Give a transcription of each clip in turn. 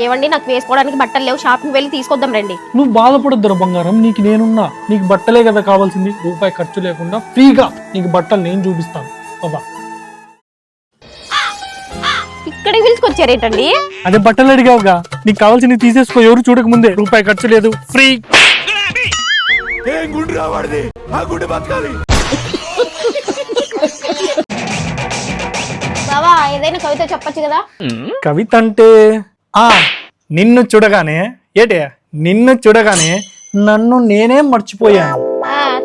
ఏవండి నాకు వేసుకోవడానికి బట్టలు లేవు, షాపింగ్ వెళ్ళి తీసుకొద్దాం రండి. నువ్వు బాధపడొద్దురా బంగారం, నీకు నేనున్నా. నీకు బట్టలే కదా కావాల్సింది, రూపాయి ఖర్చు లేకుండా ఫ్రీగా నీకు బట్టలు నేను చూపిస్తాను. బాబా ఇక్కడికి పిలుచుకొచ్చారేంటండి? అదే బట్టలు అడిగావుగా, నీకు కావాల్సింది తీసేసుకో, ఎవరు చూడక ముందే. రూపాయి ఖర్చు లేదు, ఫ్రీ. బావా ఏదైనా కవిత చెప్పొచ్చు కదా? కవిత అంటే నిన్ను చూడగానే నిన్ను చూడగానే నన్ను నేనే మర్చిపోయాను.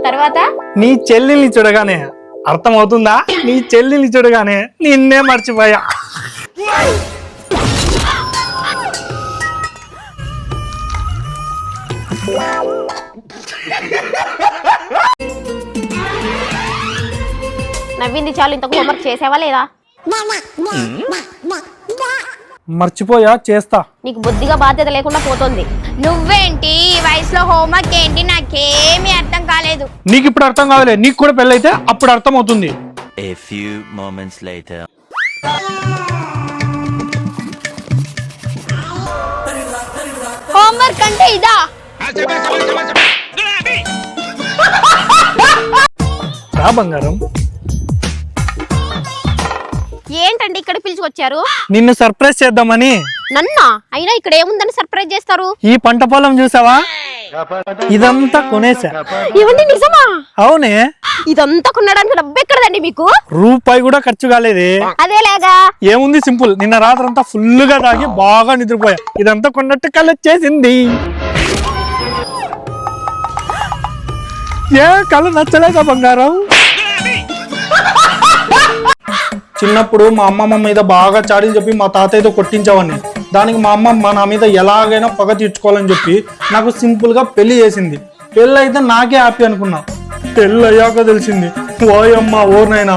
తర్వాత నీ చెల్లిని చూడగానే అర్థమవుతుందా? నీ చెల్లిని చూడగానే నిన్నే మర్చిపోయా. నవ్వింది చాలు, ఇంతకు హోంవర్క్ చేసావా లేదా? మర్చిపోయా, చేస్తా. నీకు బుద్ధిగా బాధ్యత లేకుండా పోతుంది. నువ్వేంటి ఈ వయసులో హోంవర్క్ ఏంటి? నాకేమీ అర్థం కాలేదు. నీకు ఇప్పుడు అర్థం కాదులే, నీకు కూడా పెళ్ళైతే అప్పుడు అర్థం అవుతుంది. A few moments later. Homework అంటే ఇదా? రా బంగారం. ఏంటండి ఇక్కడ పిలుచుకొచ్చారు? నిన్ను సర్ప్రైజ్ చేద్దామని. నన్నా? అయినా ఇక్కడ ఏముందని సర్ప్రైజ్ చేస్తారు? ఈ పంట పొలం చూసావా? ఇదంతా కొనేసా. ఏమండి నిజమా? అవునే. ఇదంతా కొనడానికి డబ్బు ఎక్కడదండి మీకు? రూపాయి కూడా ఖర్చు కాలేదే. అదేలాగా? ఏముంది, సింపుల్. నిన్న రాత్రంతా ఫుల్ గా తాగి బాగా నిద్రపోయా. ఇదంతా కొన్నట్టు కళ్ళొచ్చేసింది. ఏ కళ్ళు నచ్చలేదా బంగారం? చిన్నప్పుడు మా అమ్మమ్మ మీద బాగా చాడీలు చెప్పి మా తాతయ్యతో కొట్టించావని, దానికి మా అమ్మ నా మీద ఎలాగైనా పగ తీర్చుకోవాలని చెప్పి నాకు సింపుల్ గా పెళ్లి చేసింది. పెళ్ళి అయితే నాకే హ్యాపీ అనుకున్నా. పెళ్ళి అయ్యాక తెలిసింది, ఓయమ్మ ఓర్నైనా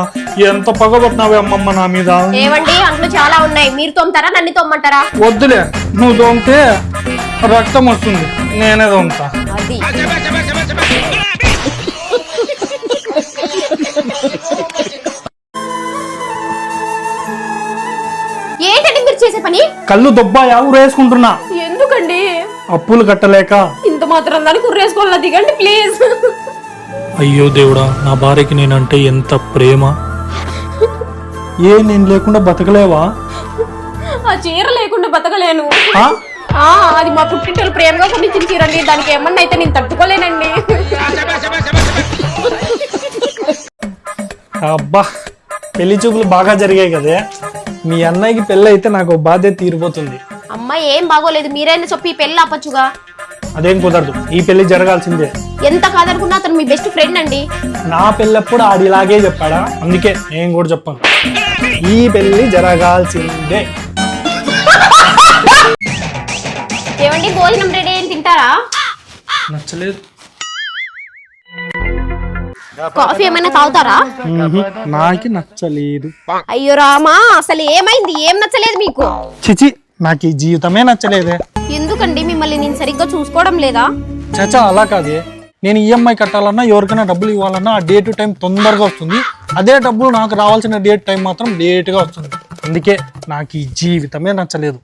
ఎంత పగబట్టినావే అమ్మమ్మ నా మీద. ఏవండి అంట్లు చాలా ఉన్నాయి, మీరు తోమ్తారా నన్ను తోమ్మంటారా? వద్దులే, నువ్వు తోమితే రక్తం వస్తుంది, నేనే తోముతా. అది ఏంటండి మీరు చేసే పని? కళ్ళు దొబ్బాయా ఊరేసుకుంటున్నా. ఎందుకండి? అప్పులు కట్టలేక. ఇంత మాత్రం దాన్ని కుర్రేసుకోవాలా? దిగండి ప్లీజ్. అయ్యో దేవుడా, నా భార్యకి నేనంటే ఎంత ప్రేమ. నేను లేకుండా బతకలేవా? ఆ చీర లేకుండా బతకలేను. అది మా పుట్టింటోళ్ళు ప్రేమగా కొనిచ్చిన చీరండి, దానికి ఏమన్నా అయితే నేను తట్టుకోలేనండి. అబ్బా, పెళ్లి చూపులు బాగా జరిగాయి కదే. మీ అన్నయ్యకి పెళ్ళి అయితే నాకు బాధ్యత తీరిపోతుంది. అమ్మాయి ఏం బాగోలేదు, మీరైనా చెప్పి ఈ పెళ్ళి ఆపచ్చుగా. అదేం కుదరదు, ఈ పెళ్లి జరగాల్సిందే. ఎంత కాదనుకున్నా అతను మీ బెస్ట్ ఫ్రెండ్ అండి. నా పెళ్ళప్పుడు ఆడిలాగే చెప్పాడా, అందుకే నేను కూడా చెప్పాను, ఈ పెళ్లి జరగాల్సిందే. ఏమండి భోజనం రెడీ అయ్యి తింటారా? నచ్చలేదు. కాఫీ ఏమైనా తాగుతారా? నాకు నచ్చలేదు. అయ్యో రామా, అసలు ఏమైంది? ఏం నచ్చలేదు మీకు? చిచి, నాకు ఈ జీవితమే నచ్చలేదే. ఎందుకండి మిమ్మల్ని నేను సరిగ్గా చూసుకోవడం లేదా? చచ్చా, అలా కాదే. నేను ఈఎంఐ కట్టాలన్నా, ఎవరికైనా డబ్బులు ఇవ్వాలన్నా ఆ డే టు టైం తొందరగా వస్తుంది. అదే డబ్బులు నాకు రావాల్సిన డేట్ టైం మాత్రం లేట్గా వస్తుంది. అందుకే నాకు ఈ జీవితమే నచ్చలేదు.